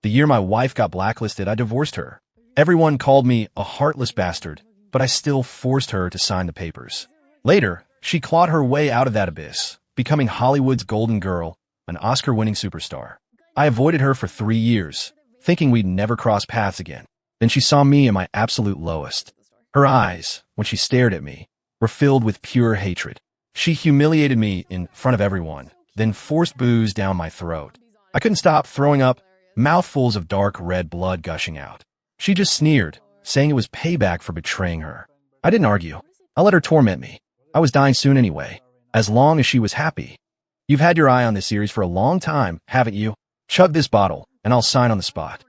The year my wife got blacklisted, I divorced her. Everyone called me a heartless bastard, but I still forced her to sign the papers. Later, she clawed her way out of that abyss, becoming Hollywood's golden girl, an Oscar-winning superstar. I avoided her for 3 years, thinking we'd never cross paths again. Then she saw me at my absolute lowest. Her eyes, when she stared at me, were filled with pure hatred. She humiliated me in front of everyone, then forced booze down my throat. I couldn't stop throwing up, mouthfuls of dark red blood gushing out. She just sneered, saying it was payback for betraying her. I didn't argue. I let her torment me. I was dying soon anyway, as long as she was happy. You've had your eye on this series for a long time, haven't you? Chug this bottle, and I'll sign on the spot.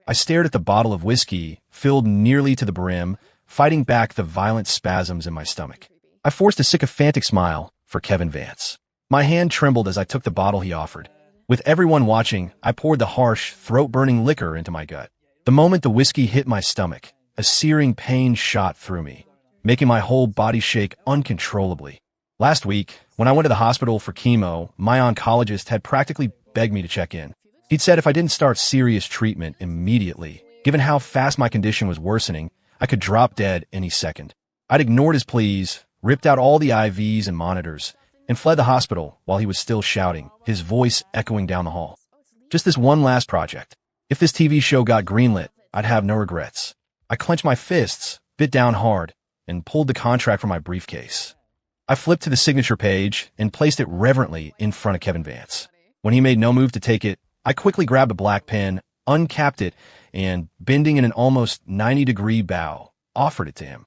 I stared at the bottle of whiskey, filled nearly to the brim, fighting back the violent spasms in my stomach. I forced a sycophantic smile for Kevin Vance. My hand trembled as I took the bottle he offered. With everyone watching, I poured the harsh, throat-burning liquor into my gut. The moment the whiskey hit my stomach, a searing pain shot through me, making my whole body shake uncontrollably. Last week, when I went to the hospital for chemo, my oncologist had practically begged me to check in. He'd said if I didn't start serious treatment immediately, given how fast my condition was worsening, I could drop dead any second. I'd ignored his pleas, ripped out all the IVs and monitors, and fled the hospital while he was still shouting, his voice echoing down the hall. Just this one last project. If this TV show got greenlit, I'd have no regrets. I clenched my fists, bit down hard, and pulled the contract from my briefcase. I flipped to the signature page and placed it reverently in front of Kevin Vance. When he made no move to take it, I quickly grabbed a black pen, uncapped it, and, bending in an almost 90-degree bow, offered it to him.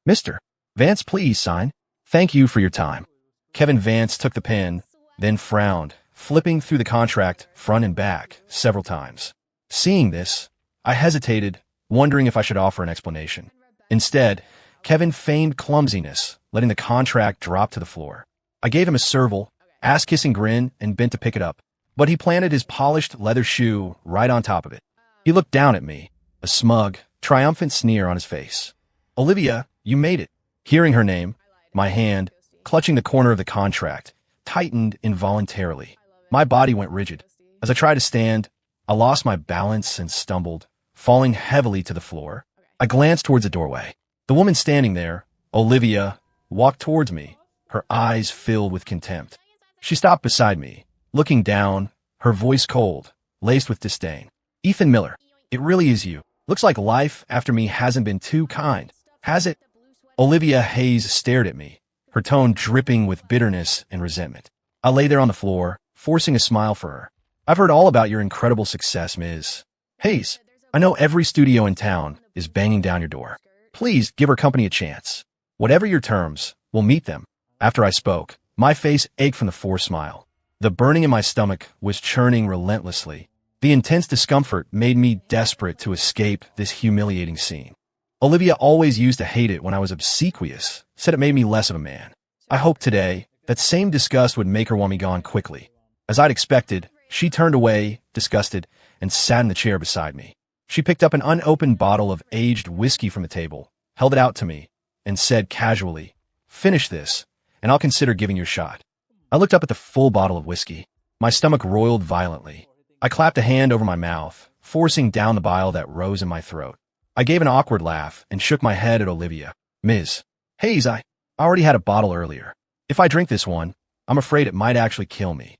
"Mr. Vance, please sign. Thank you for your time." Kevin Vance took the pen, then frowned, flipping through the contract front and back several times. Seeing this, I hesitated, wondering if I should offer an explanation. Instead, Kevin feigned clumsiness, letting the contract drop to the floor. I gave him a servile, ass-kissing grin and bent to pick it up, but he planted his polished leather shoe right on top of it. He looked down at me, a smug, triumphant sneer on his face. "Olivia, you made it." Hearing her name, my hand, clutching the corner of the contract, tightened involuntarily. My body went rigid. As I tried to stand, I lost my balance and stumbled, falling heavily to the floor. I glanced towards the doorway. The woman standing there, Olivia, walked towards me, her eyes filled with contempt. She stopped beside me, looking down, her voice cold, laced with disdain. "Ethan Miller, it really is you. Looks like life after me hasn't been too kind, has it?" Olivia Hayes stared at me, her tone dripping with bitterness and resentment. I lay there on the floor, forcing a smile for her. "I've heard all about your incredible success, Ms. Hayes. I know every studio in town is banging down your door. Please give her company a chance. Whatever your terms, we'll meet them." After I spoke, my face ached from the forced smile. The burning in my stomach was churning relentlessly. The intense discomfort made me desperate to escape this humiliating scene. Olivia always used to hate it when I was obsequious, said it made me less of a man. I hoped today that same disgust would make her want me gone quickly. As I'd expected, she turned away, disgusted, and sat in the chair beside me. She picked up an unopened bottle of aged whiskey from the table, held it out to me, and said casually, "Finish this, and I'll consider giving you a shot." I looked up at the full bottle of whiskey. My stomach roiled violently. I clapped a hand over my mouth, forcing down the bile that rose in my throat. I gave an awkward laugh and shook my head at Olivia. "Ms. Hayes, I already had a bottle earlier. If I drink this one, I'm afraid it might actually kill me."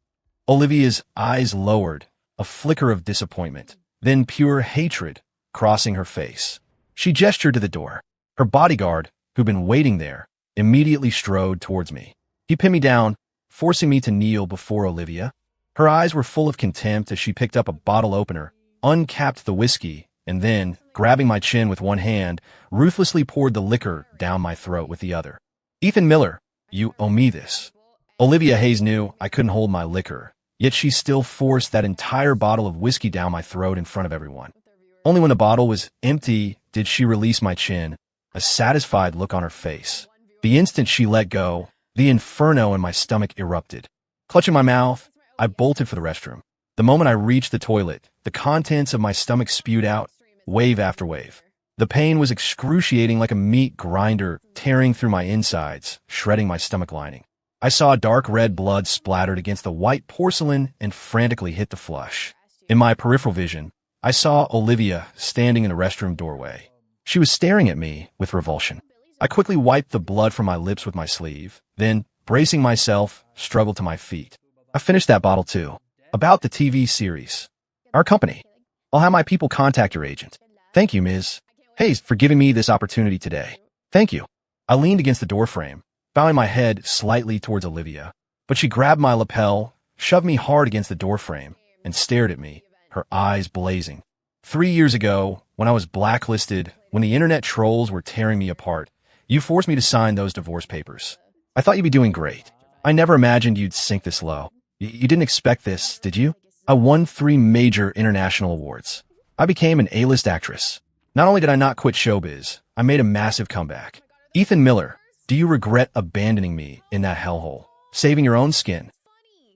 Olivia's eyes lowered, a flicker of disappointment, then pure hatred crossing her face. She gestured to the door. Her bodyguard, who'd been waiting there, immediately strode towards me. He pinned me down, forcing me to kneel before Olivia. Her eyes were full of contempt as she picked up a bottle opener, uncapped the whiskey, and then, grabbing my chin with one hand, ruthlessly poured the liquor down my throat with the other. "Ethan Miller, you owe me this." Olivia Hayes knew I couldn't hold my liquor, yet she still forced that entire bottle of whiskey down my throat in front of everyone. Only when the bottle was empty did she release my chin, a satisfied look on her face. The instant she let go, the inferno in my stomach erupted. Clutching my mouth, I bolted for the restroom. The moment I reached the toilet, the contents of my stomach spewed out, wave after wave. The pain was excruciating, like a meat grinder tearing through my insides, shredding my stomach lining. I saw dark red blood splattered against the white porcelain and frantically hit the flush. In my peripheral vision, I saw Olivia standing in the restroom doorway. She was staring at me with revulsion. I quickly wiped the blood from my lips with my sleeve, then, bracing myself, struggled to my feet. I finished that bottle too. About the TV series. Our company. I'll have my people contact your agent. Thank you, Ms. Hayes, for giving me this opportunity today. Thank you. I leaned against the doorframe, bowing my head slightly towards Olivia, but she grabbed my lapel, shoved me hard against the doorframe, and stared at me, her eyes blazing. 3 years ago, when I was blacklisted, when the internet trolls were tearing me apart, you forced me to sign those divorce papers. I thought you'd be doing great. I never imagined you'd sink this low. You didn't expect this, did you? I won 3 major international awards. I became an A-list actress. Not only did I not quit showbiz, I made a massive comeback. Ethan Miller, do you regret abandoning me in that hellhole, saving your own skin?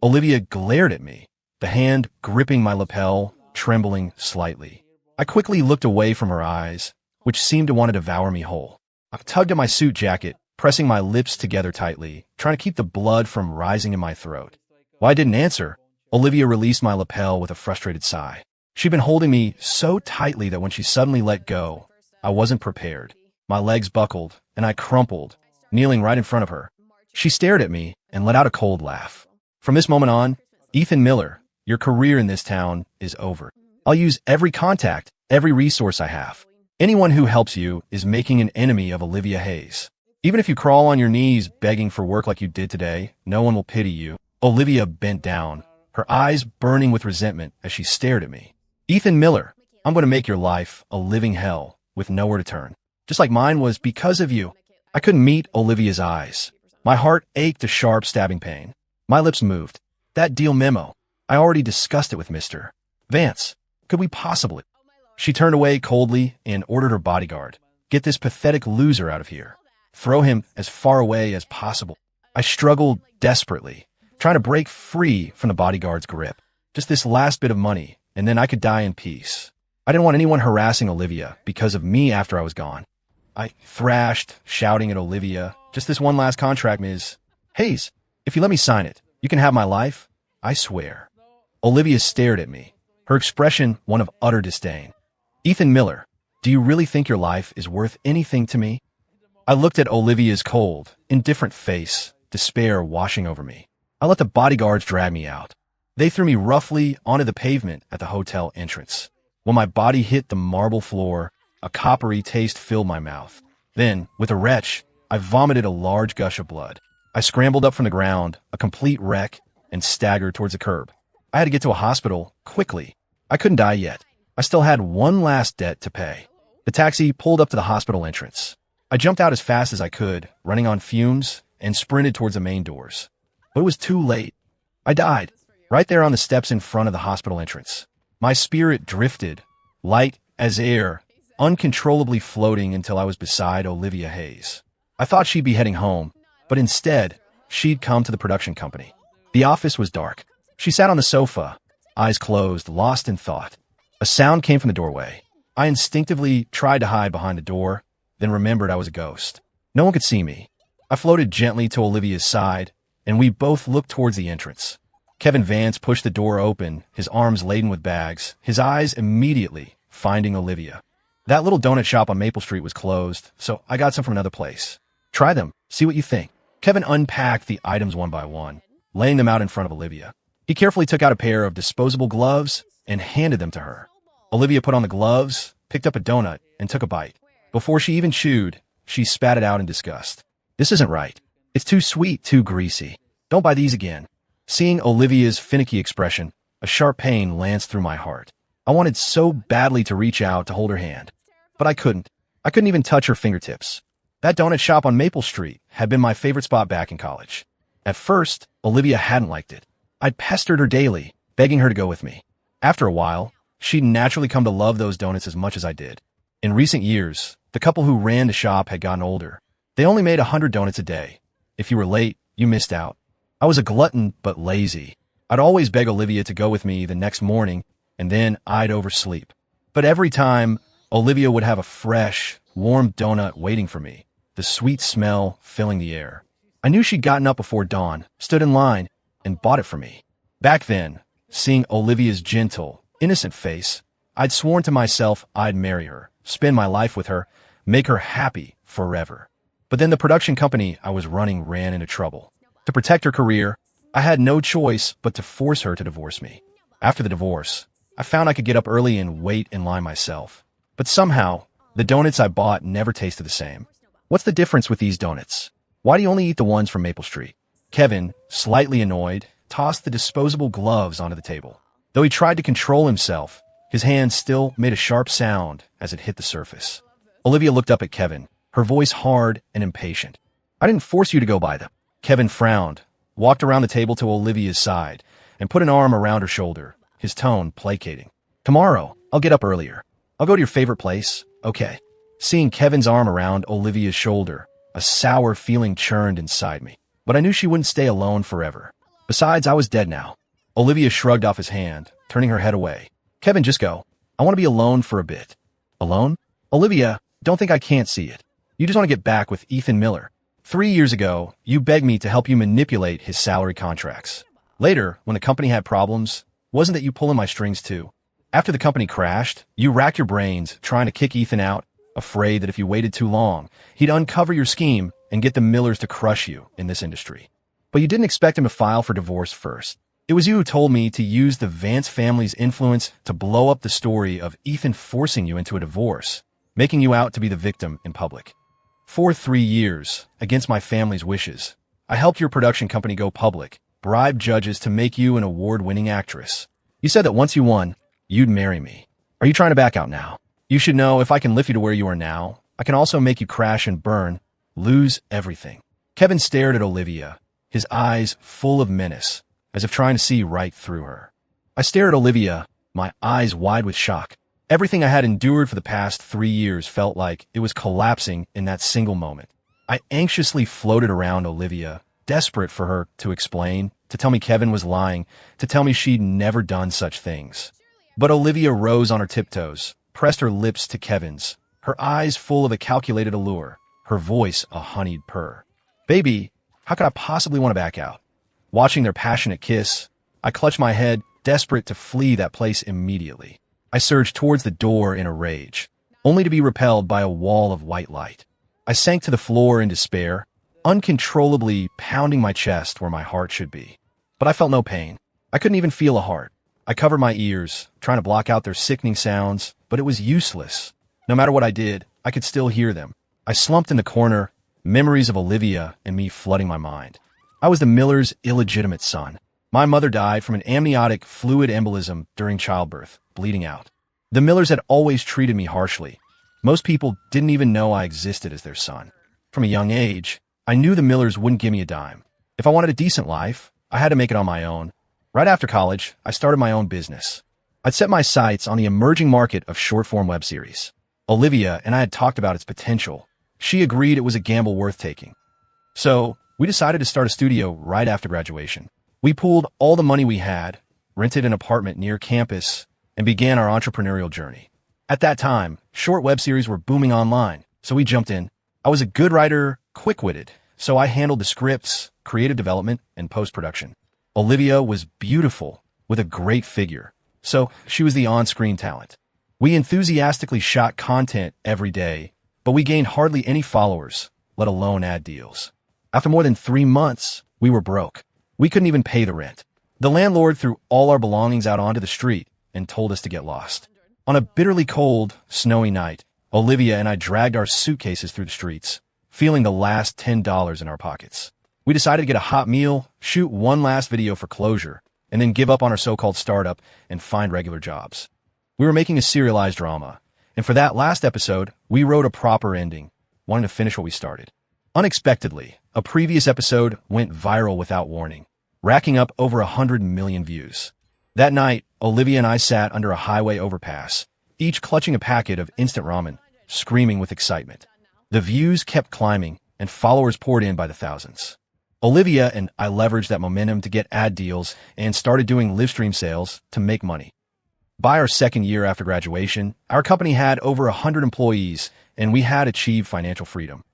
Olivia glared at me, the hand gripping my lapel, trembling slightly. I quickly looked away from her eyes, which seemed to want to devour me whole. I tugged at my suit jacket, pressing my lips together tightly, trying to keep the blood from rising in my throat. While I didn't answer, Olivia released my lapel with a frustrated sigh. She'd been holding me so tightly that when she suddenly let go, I wasn't prepared. My legs buckled, and I crumpled, kneeling right in front of her. She stared at me and let out a cold laugh. From this moment on, Ethan Miller, your career in this town is over. I'll use every contact, every resource I have. Anyone who helps you is making an enemy of Olivia Hayes. Even if you crawl on your knees begging for work like you did today, no one will pity you. Olivia bent down, her eyes burning with resentment as she stared at me. Ethan Miller, I'm going to make your life a living hell with nowhere to turn. Just like mine was because of you. I couldn't meet Olivia's eyes. My heart ached a sharp stabbing pain. My lips moved. That deal memo. I already discussed it with Mr. Vance. Could we possibly? She turned away coldly and ordered her bodyguard. Get this pathetic loser out of here. Throw him as far away as possible. I struggled desperately, trying to break free from the bodyguard's grip. Just this last bit of money, and then I could die in peace. I didn't want anyone harassing Olivia because of me after I was gone. I thrashed, shouting at Olivia, just this one last contract, Ms. Hayes, if you let me sign it, you can have my life. I swear. Olivia stared at me, her expression one of utter disdain. Ethan Miller, do you really think your life is worth anything to me? I looked at Olivia's cold, indifferent face, despair washing over me. I let the bodyguards drag me out. They threw me roughly onto the pavement at the hotel entrance. When my body hit the marble floor, a coppery taste filled my mouth. Then, with a retch, I vomited a large gush of blood. I scrambled up from the ground, a complete wreck, and staggered towards the curb. I had to get to a hospital, quickly. I couldn't die yet. I still had one last debt to pay. The taxi pulled up to the hospital entrance. I jumped out as fast as I could, running on fumes, and sprinted towards the main doors. But it was too late. I died, right there on the steps in front of the hospital entrance. My spirit drifted, light as air, uncontrollably floating until I was beside Olivia Hayes. I thought she'd be heading home, but instead, she'd come to the production company. The office was dark. She sat on the sofa, eyes closed, lost in thought. A sound came from the doorway. I instinctively tried to hide behind the door, then remembered I was a ghost. No one could see me. I floated gently to Olivia's side, and we both looked towards the entrance. Kevin Vance pushed the door open, his arms laden with bags, his eyes immediately finding Olivia. That little donut shop on Maple Street was closed, so I got some from another place. Try them, see what you think. Kevin unpacked the items one by one, laying them out in front of Olivia. He carefully took out a pair of disposable gloves and handed them to her. Olivia put on the gloves, picked up a donut, and took a bite. Before she even chewed, she spat it out in disgust. This isn't right. It's too sweet, too greasy. Don't buy these again. Seeing Olivia's finicky expression, a sharp pain lanced through my heart. I wanted so badly to reach out to hold her hand, but I couldn't. I couldn't even touch her fingertips. That donut shop on Maple Street had been my favorite spot back in college. At first, Olivia hadn't liked it. I'd pestered her daily, begging her to go with me. After a while, she'd naturally come to love those donuts as much as I did. In recent years, the couple who ran the shop had gotten older. They only made 100 donuts a day. If you were late, you missed out. I was a glutton but lazy. I'd always beg Olivia to go with me the next morning, and then I'd oversleep. But every time, Olivia would have a fresh, warm donut waiting for me, the sweet smell filling the air. I knew she'd gotten up before dawn, stood in line, and bought it for me. Back then, seeing Olivia's gentle, innocent face, I'd sworn to myself I'd marry her, spend my life with her, make her happy forever. But then the production company I was running ran into trouble. To protect her career, I had no choice but to force her to divorce me. After the divorce, I found I could get up early and wait in line myself. But somehow, the donuts I bought never tasted the same. What's the difference with these donuts? Why do you only eat the ones from Maple Street? Kevin, slightly annoyed, tossed the disposable gloves onto the table. Though he tried to control himself, his hand still made a sharp sound as it hit the surface. Olivia looked up at Kevin, her voice hard and impatient. I didn't force you to go buy them. Kevin frowned, walked around the table to Olivia's side, and put an arm around her shoulder, his tone placating. Tomorrow, I'll get up earlier. I'll go to your favorite place, okay? Seeing Kevin's arm around Olivia's shoulder, a sour feeling churned inside me. But I knew she wouldn't stay alone forever. Besides, I was dead now. Olivia shrugged off his hand, turning her head away. Kevin, just go. I want to be alone for a bit. Alone? Olivia, don't think I can't see it. You just want to get back with Ethan Miller. 3 years ago, you begged me to help you manipulate his salary contracts. Later, when the company had problems, wasn't that you pulling my strings too? After the company crashed, you racked your brains trying to kick Ethan out, afraid that if you waited too long, he'd uncover your scheme and get the Millers to crush you in this industry. But you didn't expect him to file for divorce first. It was you who told me to use the Vance family's influence to blow up the story of Ethan forcing you into a divorce, making you out to be the victim in public. For 3 years, against my family's wishes, I helped your production company go public, bribed judges to make you an award-winning actress. You said that once you won, you'd marry me. Are you trying to back out now? You should know if I can lift you to where you are now, I can also make you crash and burn, lose everything. Kevin stared at Olivia, his eyes full of menace, as if trying to see right through her. I stared at Olivia, my eyes wide with shock. Everything I had endured for the past 3 years felt like it was collapsing in that single moment. I anxiously floated around Olivia, desperate for her to explain, to tell me Kevin was lying, to tell me she'd never done such things. But Olivia rose on her tiptoes, pressed her lips to Kevin's, her eyes full of a calculated allure, her voice a honeyed purr. Baby, how could I possibly want to back out? Watching their passionate kiss, I clutched my head, desperate to flee that place immediately. I surged towards the door in a rage, only to be repelled by a wall of white light. I sank to the floor in despair, uncontrollably pounding my chest where my heart should be. But I felt no pain. I couldn't even feel a heart. I covered my ears, trying to block out their sickening sounds, but it was useless. No matter what I did, I could still hear them. I slumped in the corner, memories of Olivia and me flooding my mind. I was the Millers' illegitimate son. My mother died from an amniotic fluid embolism during childbirth, bleeding out. The Millers had always treated me harshly. Most people didn't even know I existed as their son. From a young age, I knew the Millers wouldn't give me a dime. If I wanted a decent life, I had to make it on my own. Right after college, I started my own business. I'd set my sights on the emerging market of short-form web series. Olivia and I had talked about its potential. She agreed it was a gamble worth taking. So, we decided to start a studio right after graduation. We pooled all the money we had, rented an apartment near campus, and began our entrepreneurial journey. At that time, short web series were booming online, so we jumped in. I was a good writer, quick-witted, so I handled the scripts, creative development, and post-production. Olivia was beautiful, with a great figure, so she was the on-screen talent. We enthusiastically shot content every day, but we gained hardly any followers, let alone ad deals. After more than 3 months, we were broke. We couldn't even pay the rent. The landlord threw all our belongings out onto the street and told us to get lost. On a bitterly cold, snowy night, Olivia and I dragged our suitcases through the streets, feeling the last $10 in our pockets. We decided to get a hot meal, shoot one last video for closure, and then give up on our so-called startup and find regular jobs. We were making a serialized drama, and for that last episode, we wrote a proper ending, wanting to finish what we started. Unexpectedly, a previous episode went viral without warning, racking up over 100 million views. That night, Olivia and I sat under a highway overpass, each clutching a packet of instant ramen, screaming with excitement. The views kept climbing, and followers poured in by the thousands. Olivia and I leveraged that momentum to get ad deals and started doing live stream sales to make money. By our second year after graduation, our company had over 100 employees, and we had achieved financial freedom.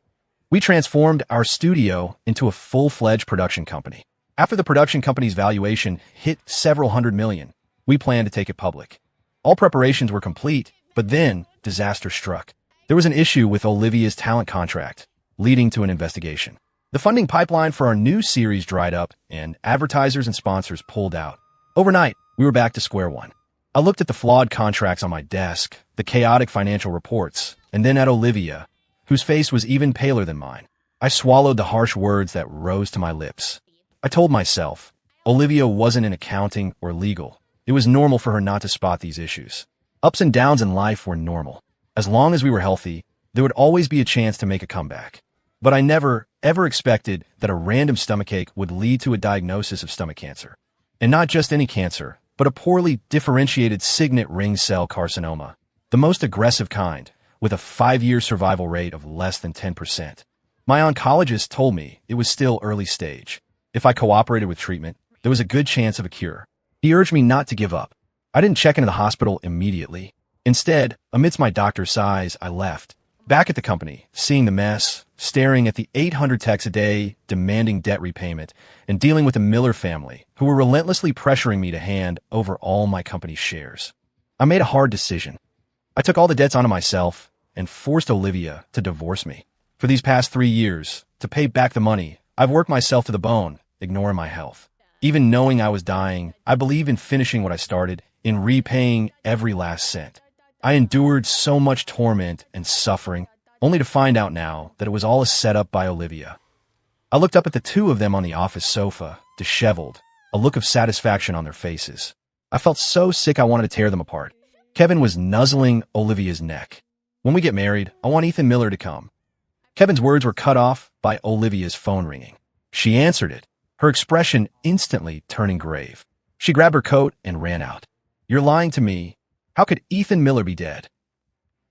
We transformed our studio into a full-fledged production company. After the production company's valuation hit several hundred million, we planned to take it public. All preparations were complete, but then disaster struck. There was an issue with Olivia's talent contract, leading to an investigation. The funding pipeline for our new series dried up, and advertisers and sponsors pulled out. Overnight, we were back to square one. I looked at the flawed contracts on my desk, the chaotic financial reports, and then at Olivia, whose face was even paler than mine. I swallowed the harsh words that rose to my lips. I told myself, Olivia wasn't in accounting or legal. It was normal for her not to spot these issues. Ups and downs in life were normal. As long as we were healthy, there would always be a chance to make a comeback. But I never, ever expected that a random stomachache would lead to a diagnosis of stomach cancer. And not just any cancer, but a poorly differentiated signet ring cell carcinoma, the most aggressive kind, with a 5-year survival rate of less than 10%. My oncologist told me it was still early stage. If I cooperated with treatment, there was a good chance of a cure. He urged me not to give up. I didn't check into the hospital immediately. Instead, amidst my doctor's sighs, I left. Back at the company, seeing the mess, staring at the 800 texts a day, demanding debt repayment, and dealing with the Miller family, who were relentlessly pressuring me to hand over all my company's shares. I made a hard decision. I took all the debts onto myself and forced Olivia to divorce me. For these past 3 years, to pay back the money, I've worked myself to the bone, ignoring my health. Even knowing I was dying, I believed in finishing what I started, in repaying every last cent. I endured so much torment and suffering, only to find out now that it was all a setup by Olivia. I looked up at the two of them on the office sofa, disheveled, a look of satisfaction on their faces. I felt so sick I wanted to tear them apart. Kevin was nuzzling Olivia's neck. When we get married, I want Ethan Miller to come. Kevin's words were cut off by Olivia's phone ringing. She answered it, her expression instantly turning grave. She grabbed her coat and ran out. You're lying to me. How could Ethan Miller be dead?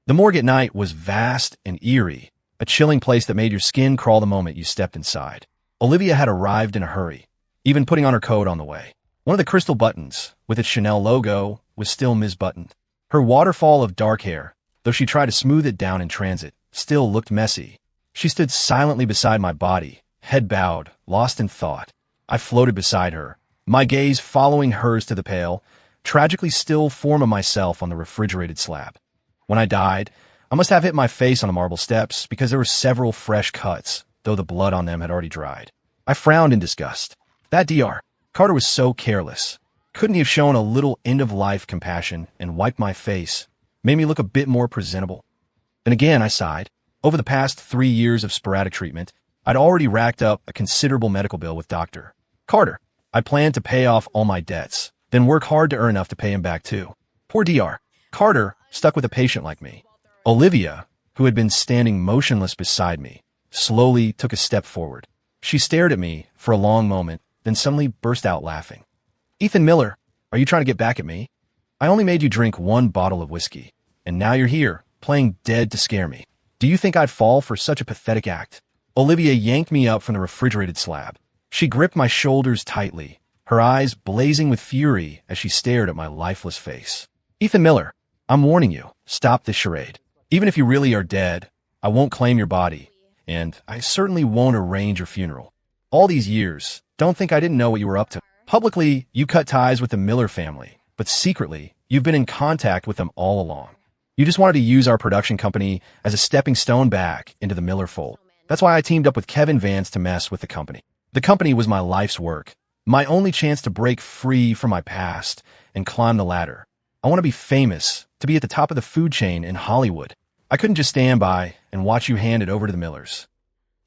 The morgue at night was vast and eerie, a chilling place that made your skin crawl the moment you stepped inside. Olivia had arrived in a hurry, even putting on her coat on the way. One of the crystal buttons, with its Chanel logo, was still misbuttoned. Her waterfall of dark hair, though she tried to smooth it down in transit, still looked messy. She stood silently beside my body, head bowed, lost in thought. I floated beside her, my gaze following hers to the pale, tragically still form of myself on the refrigerated slab. When I died, I must have hit my face on the marble steps because there were several fresh cuts, though the blood on them had already dried. I frowned in disgust. That Dr. Carter was so careless. Couldn't he have shown a little end-of-life compassion and wiped my face, made me look a bit more presentable? Then again, I sighed. Over the past 3 years of sporadic treatment, I'd already racked up a considerable medical bill with Dr. Carter. I planned to pay off all my debts, then work hard to earn enough to pay him back too. Poor Dr. Carter stuck with a patient like me. Olivia, who had been standing motionless beside me, slowly took a step forward. She stared at me for a long moment, then suddenly burst out laughing. Ethan Miller, are you trying to get back at me? I only made you drink 1 bottle of whiskey, and now you're here, playing dead to scare me. Do you think I'd fall for such a pathetic act? Olivia yanked me up from the refrigerated slab. She gripped my shoulders tightly, her eyes blazing with fury as she stared at my lifeless face. Ethan Miller, I'm warning you, stop this charade. Even if you really are dead, I won't claim your body, and I certainly won't arrange your funeral. All these years, don't think I didn't know what you were up to. Publicly, you cut ties with the Miller family, but secretly, you've been in contact with them all along. You just wanted to use our production company as a stepping stone back into the Miller fold. That's why I teamed up with Kevin Vance to mess with the company. The company was my life's work, my only chance to break free from my past and climb the ladder. I want to be famous, to be at the top of the food chain in Hollywood. I couldn't just stand by and watch you hand it over to the Millers.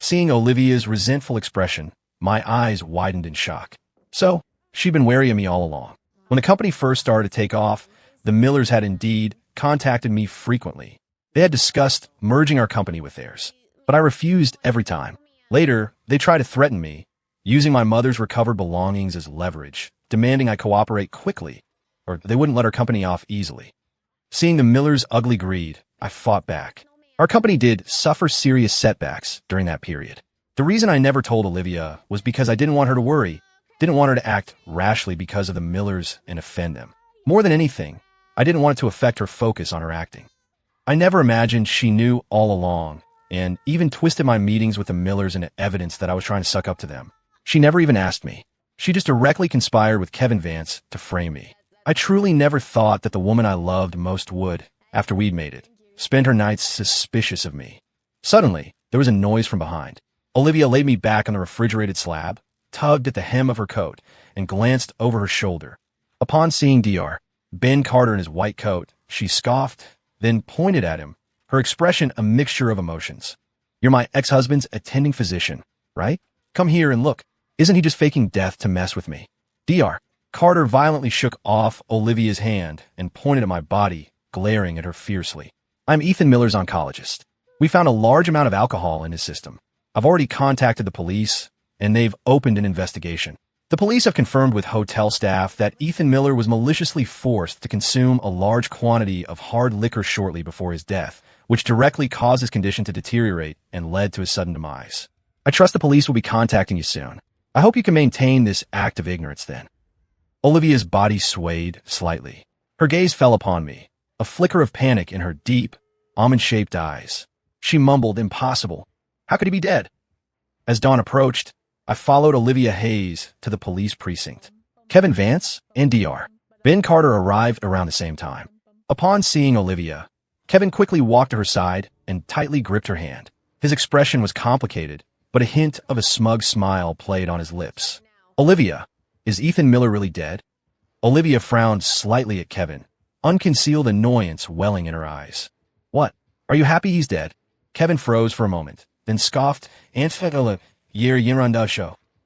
Seeing Olivia's resentful expression, my eyes widened in shock. So, she'd been wary of me all along. When the company first started to take off, the Millers had indeed contacted me frequently. They had discussed merging our company with theirs, but I refused every time. Later, they tried to threaten me, using my mother's recovered belongings as leverage, demanding I cooperate quickly, or they wouldn't let our company off easily. Seeing the Millers' ugly greed, I fought back. Our company did suffer serious setbacks during that period. The reason I never told Olivia was because I didn't want her to worry, didn't want her to act rashly because of the Millers and offend them. More than anything, I didn't want it to affect her focus on her acting. I never imagined she knew all along, and even twisted my meetings with the Millers into evidence that I was trying to suck up to them. She never even asked me. She just directly conspired with Kevin Vance to frame me. I truly never thought that the woman I loved most would, after we'd made it, spend her nights suspicious of me. Suddenly, there was a noise from behind. Olivia laid me back on the refrigerated slab, tugged at the hem of her coat, and glanced over her shoulder. Upon seeing Dr. Ben Carter in his white coat, she scoffed, then pointed at him, her expression a mixture of emotions. "You're my ex-husband's attending physician, right? Come here and look. Isn't he just faking death to mess with me?" Dr. Carter violently shook off Olivia's hand and pointed at my body, glaring at her fiercely. "I'm Ethan Miller's oncologist. We found a large amount of alcohol in his system. I've already contacted the police, and they've opened an investigation. The police have confirmed with hotel staff that Ethan Miller was maliciously forced to consume a large quantity of hard liquor shortly before his death, which directly caused his condition to deteriorate and led to his sudden demise. I trust the police will be contacting you soon. I hope you can maintain this act of ignorance then." Olivia's body swayed slightly. Her gaze fell upon me, a flicker of panic in her deep, almond-shaped eyes. She mumbled, "Impossible. How could he be dead?" As dawn approached, I followed Olivia Hayes to the police precinct. Kevin Vance and Dr. Ben Carter arrived around the same time. Upon seeing Olivia, Kevin quickly walked to her side and tightly gripped her hand. His expression was complicated, but a hint of a smug smile played on his lips. "Olivia, is Ethan Miller really dead?" Olivia frowned slightly at Kevin, unconcealed annoyance welling in her eyes. "What? Are you happy he's dead?" Kevin froze for a moment, then scoffed,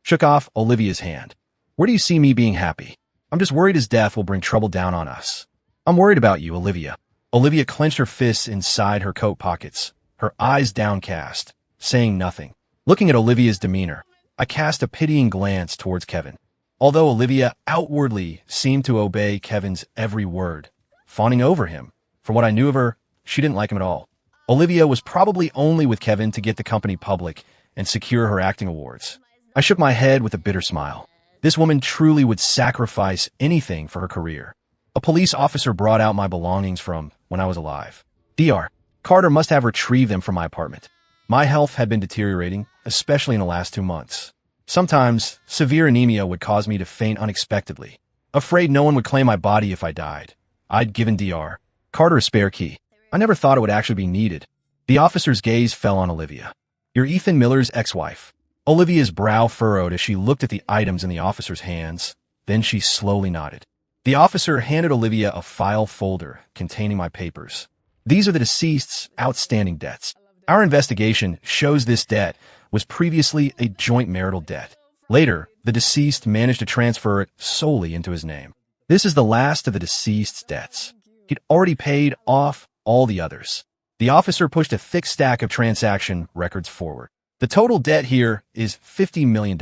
shook off Olivia's hand. "Where do you see me being happy? I'm just worried his death will bring trouble down on us." "I'm worried about you, Olivia." Olivia clenched her fists inside her coat pockets, her eyes downcast, saying nothing. Looking at Olivia's demeanor, I cast a pitying glance towards Kevin. Although Olivia outwardly seemed to obey Kevin's every word, fawning over him, from what I knew of her, she didn't like him at all. Olivia was probably only with Kevin to get the company public and secure her acting awards. I shook my head with a bitter smile. This woman truly would sacrifice anything for her career. A police officer brought out my belongings from when I was alive. Dr. Carter must have retrieved them from my apartment. My health had been deteriorating, especially in the last 2 months. Sometimes, severe anemia would cause me to faint unexpectedly. Afraid no one would claim my body if I died, I'd given Dr. Carter a spare key. I never thought it would actually be needed. The officer's gaze fell on Olivia. "You're Ethan Miller's ex-wife." Olivia's brow furrowed as she looked at the items in the officer's hands. Then she slowly nodded. The officer handed Olivia a file folder containing my papers. "These are the deceased's outstanding debts. Our investigation shows this debt was previously a joint marital debt. Later, the deceased managed to transfer it solely into his name. This is the last of the deceased's debts. He'd already paid off all the others." The officer pushed a thick stack of transaction records forward. "The total debt here is $50 million.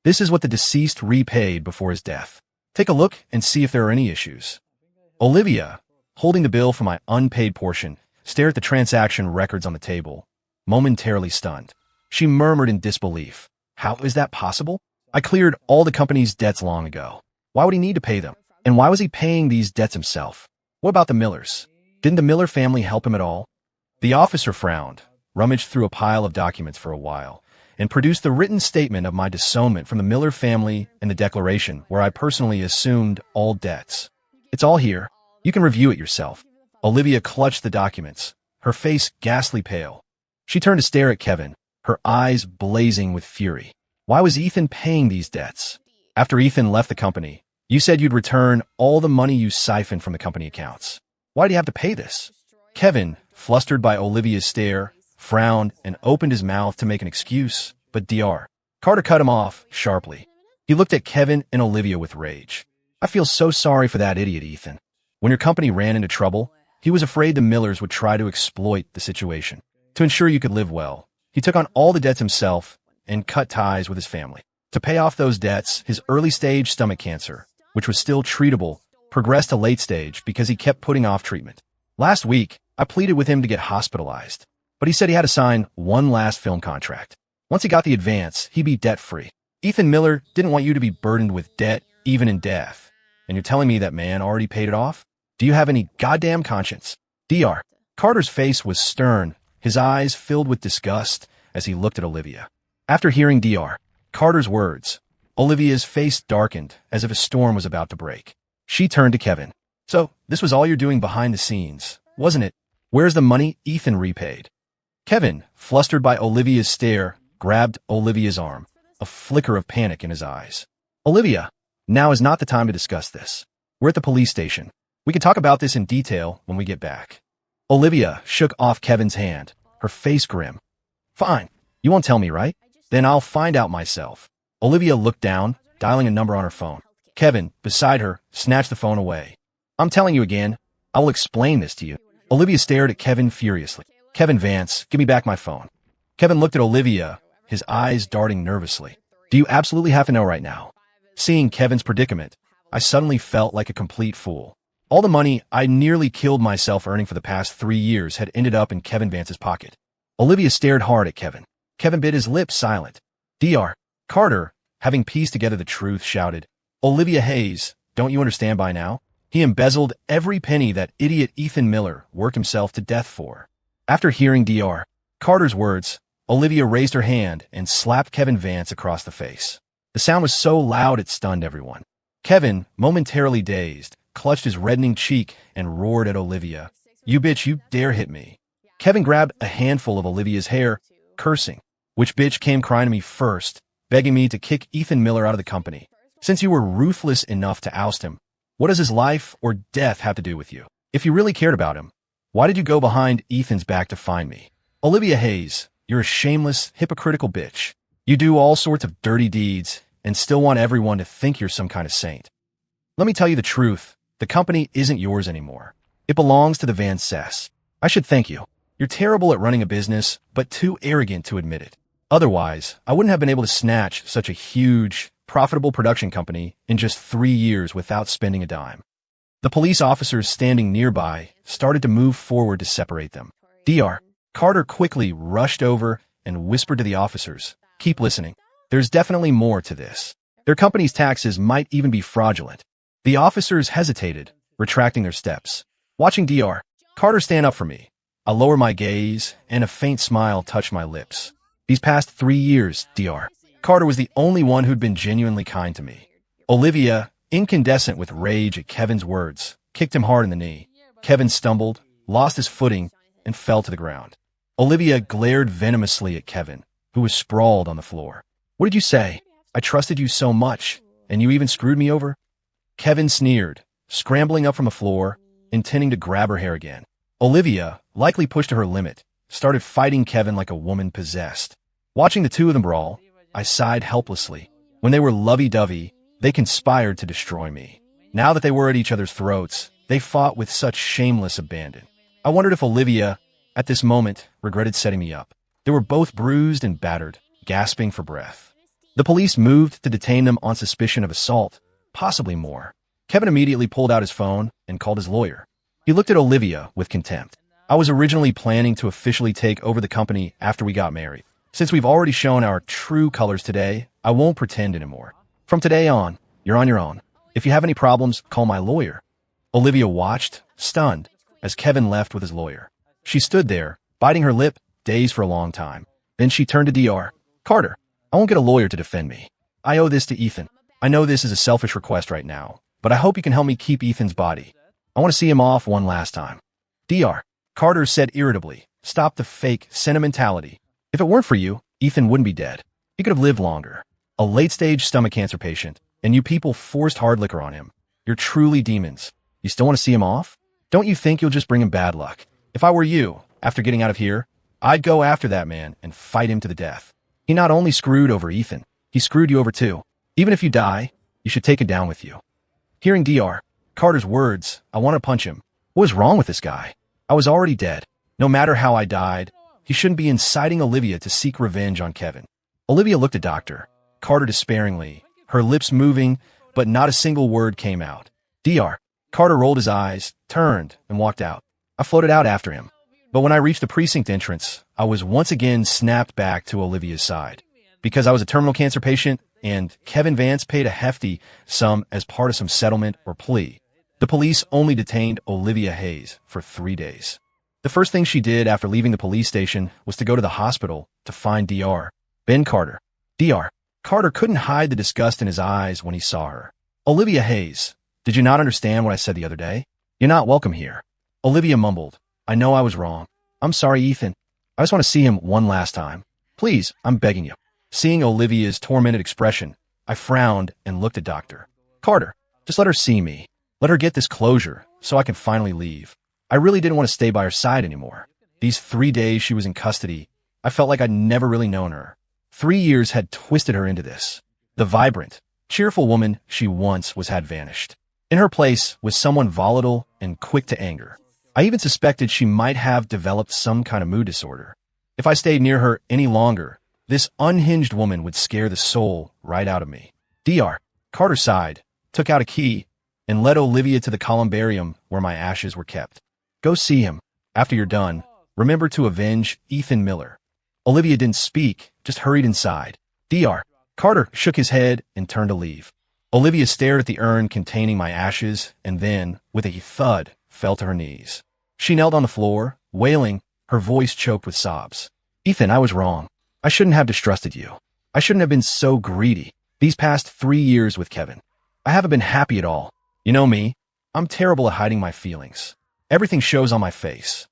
This is what the deceased repaid before his death. Take a look and see if there are any issues." Olivia, holding the bill for my unpaid portion, stared at the transaction records on the table, momentarily stunned. She murmured in disbelief, "How is that possible? I cleared all the company's debts long ago. Why would he need to pay them? And why was he paying these debts himself? What about the Millers? Didn't the Miller family help him at all?" The officer frowned, rummaged through a pile of documents for a while, and produced the written statement of my disownment from the Miller family and the declaration where I personally assumed all debts. "It's all here. You can review it yourself." Olivia clutched the documents, her face ghastly pale. She turned to stare at Kevin, her eyes blazing with fury. "Why was Ethan paying these debts? After Ethan left the company, you said you'd return all the money you siphoned from the company accounts. Why do you have to pay this?" Kevin, flustered by Olivia's stare, frowned and opened his mouth to make an excuse, but Dr. Carter cut him off sharply. He looked at Kevin and Olivia with rage. "I feel so sorry for that idiot, Ethan. When your company ran into trouble, he was afraid the Millers would try to exploit the situation. To ensure you could live well, he took on all the debts himself and cut ties with his family. To pay off those debts, his early-stage stomach cancer, which was still treatable, progressed to late stage because he kept putting off treatment. Last week, I pleaded with him to get hospitalized, but he said he had to sign one last film contract. Once he got the advance, he'd be debt-free. Ethan Miller didn't want you to be burdened with debt, even in death. And you're telling me that man already paid it off? Do you have any goddamn conscience?" Dr. Carter's face was stern, his eyes filled with disgust as he looked at Olivia. After hearing Dr. Carter's words, Olivia's face darkened as if a storm was about to break. She turned to Kevin. So, this was all you're doing behind the scenes, wasn't it? Where's the money Ethan repaid? Kevin, flustered by Olivia's stare, grabbed Olivia's arm, a flicker of panic in his eyes. Olivia, now is not the time to discuss this. We're at the police station. We can talk about this in detail when we get back. Olivia shook off Kevin's hand, her face grim. Fine. You won't tell me, right? Then I'll find out myself. Olivia looked down, dialing a number on her phone. Kevin, beside her, snatched the phone away. I'm telling you again, I will explain this to you. Olivia stared at Kevin furiously. Kevin Vance, give me back my phone. Kevin looked at Olivia, his eyes darting nervously. Do you absolutely have to know right now? Seeing Kevin's predicament, I suddenly felt like a complete fool. All the money I nearly killed myself earning for the past 3 years had ended up in Kevin Vance's pocket. Olivia stared hard at Kevin. Kevin bit his lips silent. Dr. Carter, having pieced together the truth, shouted, Olivia Hayes, don't you understand by now? He embezzled every penny that idiot Ethan Miller worked himself to death for. After hearing Dr. Carter's words, Olivia raised her hand and slapped Kevin Vance across the face. The sound was so loud it stunned everyone. Kevin, momentarily dazed, clutched his reddening cheek and roared at Olivia. You bitch, you dare hit me. Kevin grabbed a handful of Olivia's hair, cursing. Which bitch came crying to me first, begging me to kick Ethan Miller out of the company? Since you were ruthless enough to oust him, what does his life or death have to do with you? If you really cared about him, why did you go behind Ethan's back to find me? Olivia Hayes, you're a shameless, hypocritical bitch. You do all sorts of dirty deeds and still want everyone to think you're some kind of saint. Let me tell you the truth. The company isn't yours anymore. It belongs to the Van Cess. I should thank you. You're terrible at running a business, but too arrogant to admit it. Otherwise, I wouldn't have been able to snatch such a huge, profitable production company in just 3 years without spending a dime. The police officers standing nearby started to move forward to separate them. Dr. Carter quickly rushed over and whispered to the officers, keep listening. There's definitely more to this. Their company's taxes might even be fraudulent. The officers hesitated, retracting their steps. Watching Dr. Carter stand up for me, I lower my gaze, and a faint smile touched my lips. These past 3 years, Dr. Carter was the only one who'd been genuinely kind to me. Olivia, incandescent with rage at Kevin's words, kicked him hard in the knee. Kevin stumbled, lost his footing, and fell to the ground. Olivia glared venomously at Kevin, who was sprawled on the floor. What did you say? I trusted you so much, and you even screwed me over? Kevin sneered, scrambling up from the floor, intending to grab her hair again. Olivia, likely pushed to her limit, started fighting Kevin like a woman possessed. Watching the two of them brawl, I sighed helplessly. When they were lovey-dovey, they conspired to destroy me. Now that they were at each other's throats, they fought with such shameless abandon. I wondered if Olivia, at this moment, regretted setting me up. They were both bruised and battered, gasping for breath. The police moved to detain them on suspicion of assault, possibly more. Kevin immediately pulled out his phone and called his lawyer. He looked at Olivia with contempt. I was originally planning to officially take over the company after we got married. Since we've already shown our true colors today, I won't pretend anymore. From today on, you're on your own. If you have any problems, call my lawyer. Olivia watched, stunned, as Kevin left with his lawyer. She stood there, biting her lip, dazed for a long time. Then she turned to Dr. Carter. I won't get a lawyer to defend me. I owe this to Ethan. I know this is a selfish request right now, but I hope you can help me keep Ethan's body. I want to see him off one last time. Dr. Carter said irritably, stop the fake sentimentality. If it weren't for you, Ethan wouldn't be dead. He could have lived longer. A late-stage stomach cancer patient, and you people forced hard liquor on him. You're truly demons. You still want to see him off? Don't you think you'll just bring him bad luck? If I were you, after getting out of here, I'd go after that man and fight him to the death. He not only screwed over Ethan, he screwed you over too. Even if you die, you should take it down with you. Hearing Dr. Carter's words, I want to punch him. What was wrong with this guy? I was already dead. No matter how I died, he shouldn't be inciting Olivia to seek revenge on Kevin. Olivia looked at Dr. Carter despairingly, her lips moving, but not a single word came out. Dr. Carter rolled his eyes, turned, and walked out. I floated out after him. But when I reached the precinct entrance, I was once again snapped back to Olivia's side. Because I was a terminal cancer patient, and Kevin Vance paid a hefty sum as part of some settlement or plea, the police only detained Olivia Hayes for 3 days. The first thing she did after leaving the police station was to go to the hospital to find Dr. Ben Carter. Dr. Carter couldn't hide the disgust in his eyes when he saw her. Olivia Hayes, Did you not understand what I said the other day? You're not welcome here. Olivia mumbled. I know I was wrong. I'm sorry, Ethan. I just want to see him one last time. Please, I'm begging you. Seeing Olivia's tormented expression, I frowned and looked at Dr. Carter. Just let her see me. Let her get this closure so I can finally leave. I really didn't want to stay by her side anymore. These 3 days she was in custody, I felt like I'd never really known her. 3 years had twisted her into this. The vibrant, cheerful woman she once was had vanished. In her place was someone volatile and quick to anger. I even suspected she might have developed some kind of mood disorder. If I stayed near her any longer, this unhinged woman would scare the soul right out of me. Dr. Carter sighed, took out a key, and led Olivia to the columbarium where my ashes were kept. Go see him. After you're done, remember to avenge Ethan Miller. Olivia didn't speak, just hurried inside. Dr. Carter shook his head and turned to leave. Olivia stared at the urn containing my ashes and then, with a thud, fell to her knees. She knelt on the floor, wailing, her voice choked with sobs. Ethan, I was wrong. I shouldn't have distrusted you. I shouldn't have been so greedy. These past 3 years with Kevin, I haven't been happy at all. You know me. I'm terrible at hiding my feelings. Everything shows on my face.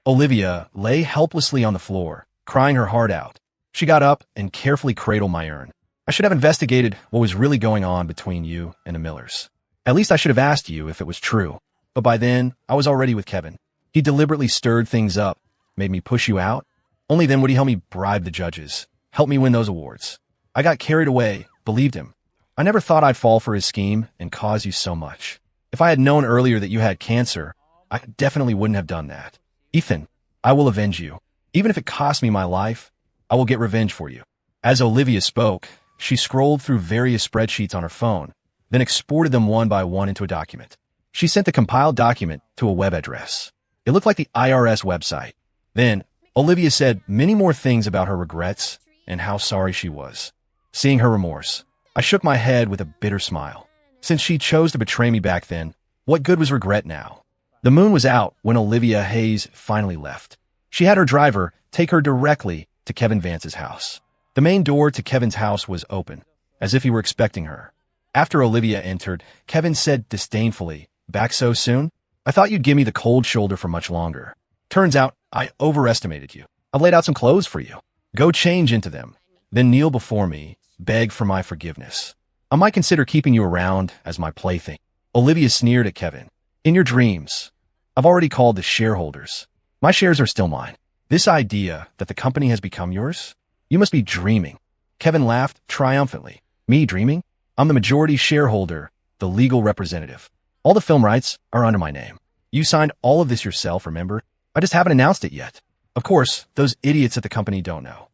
Olivia lay helplessly on the floor, crying her heart out. She got up and carefully cradled my urn. I should have investigated what was really going on between you and the Millers. At least I should have asked you if it was true. But by then, I was already with Kevin. He deliberately stirred things up, made me push you out. Only then would he help me bribe the judges, help me win those awards. I got carried away, believed him. I never thought I'd fall for his scheme and cause you so much. If I had known earlier that you had cancer, I definitely wouldn't have done that. Ethan, I will avenge you. Even if it costs me my life, I will get revenge for you. As Olivia spoke, she scrolled through various spreadsheets on her phone, then exported them one by one into a document. She sent the compiled document to a web address. It looked like the IRS website. Then, Olivia said many more things about her regrets and how sorry she was. Seeing her remorse, I shook my head with a bitter smile. Since she chose to betray me back then, what good was regret now? The moon was out when Olivia Hayes finally left. She had her driver take her directly to Kevin Vance's house. The main door to Kevin's house was open, as if he were expecting her. After Olivia entered, Kevin said disdainfully, "Back so soon? I thought you'd give me the cold shoulder for much longer. Turns out I overestimated you. I've laid out some clothes for you. Go change into them, then kneel before me, beg for my forgiveness. I might consider keeping you around as my plaything." Olivia sneered at Kevin. "In your dreams. I've already called the shareholders. My shares are still mine. This idea that the company has become yours? You must be dreaming." Kevin laughed triumphantly. "Me dreaming? I'm the majority shareholder, the legal representative. All the film rights are under my name. You signed all of this yourself, remember? I just haven't announced it yet. Of course, those idiots at the company don't know."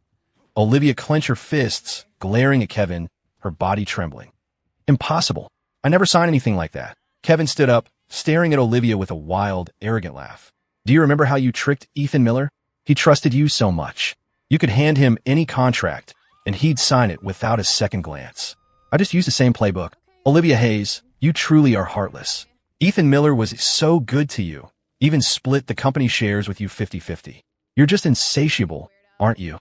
Olivia clenched her fists, glaring at Kevin, her body trembling. "Impossible. I never signed anything like that." Kevin stood up, staring at Olivia with a wild, arrogant laugh. "Do you remember how you tricked Ethan Miller? He trusted you so much. You could hand him any contract, and he'd sign it without a second glance. I just used the same playbook. Olivia Hayes, you truly are heartless. Ethan Miller was so good to you, even split the company shares with you 50-50. You're just insatiable, aren't you?"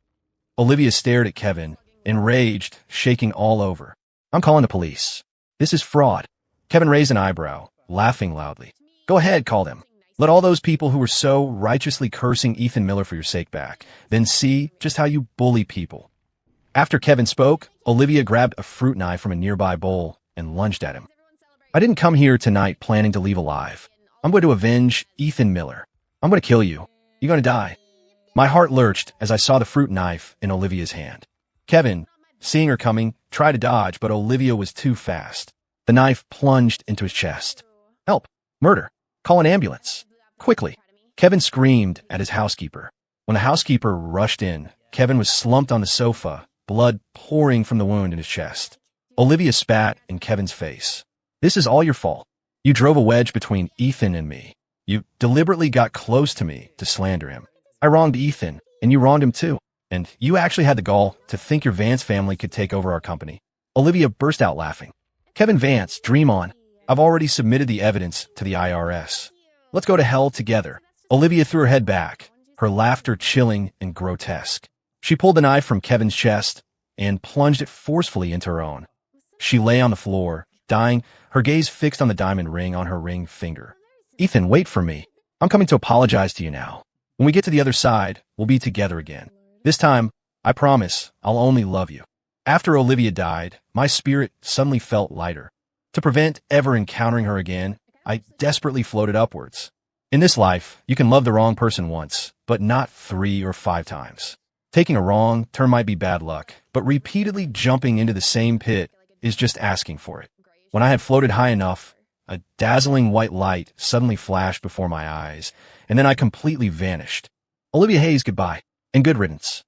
Olivia stared at Kevin, enraged, shaking all over. "I'm calling the police. This is fraud." Kevin raised an eyebrow, laughing loudly. "Go ahead, call them. Let all those people who were so righteously cursing Ethan Miller for your sake back. Then see just how you bully people." After Kevin spoke, Olivia grabbed a fruit knife from a nearby bowl and lunged at him. "I didn't come here tonight planning to leave alive. I'm going to avenge Ethan Miller. I'm going to kill you. You're going to die." My heart lurched as I saw the fruit knife in Olivia's hand. Kevin, seeing her coming, tried to dodge, but Olivia was too fast. The knife plunged into his chest. "Help! Murder! Call an ambulance! Quickly!" Kevin screamed at his housekeeper. When the housekeeper rushed in, Kevin was slumped on the sofa, blood pouring from the wound in his chest. Olivia spat in Kevin's face. "This is all your fault. You drove a wedge between Ethan and me. You deliberately got close to me to slander him. I wronged Ethan, and you wronged him too. And you actually had the gall to think your Vance family could take over our company." Olivia burst out laughing. "Kevin Vance, dream on. I've already submitted the evidence to the IRS. Let's go to hell together." Olivia threw her head back, her laughter chilling and grotesque. She pulled the knife from Kevin's chest and plunged it forcefully into her own. She lay on the floor, dying, her gaze fixed on the diamond ring on her ring finger. Ethan, wait for me. I'm coming to apologize to you now. When we get to the other side, we'll be together again. This time, I promise, I'll only love you. After Olivia died, my spirit suddenly felt lighter. To prevent ever encountering her again, I desperately floated upwards. In this life, you can love the wrong person once, but not 3 or 5 times. Taking a wrong turn might be bad luck, but repeatedly jumping into the same pit is just asking for it. When I had floated high enough, a dazzling white light suddenly flashed before my eyes, and then I completely vanished. Olivia Hayes, goodbye, and good riddance.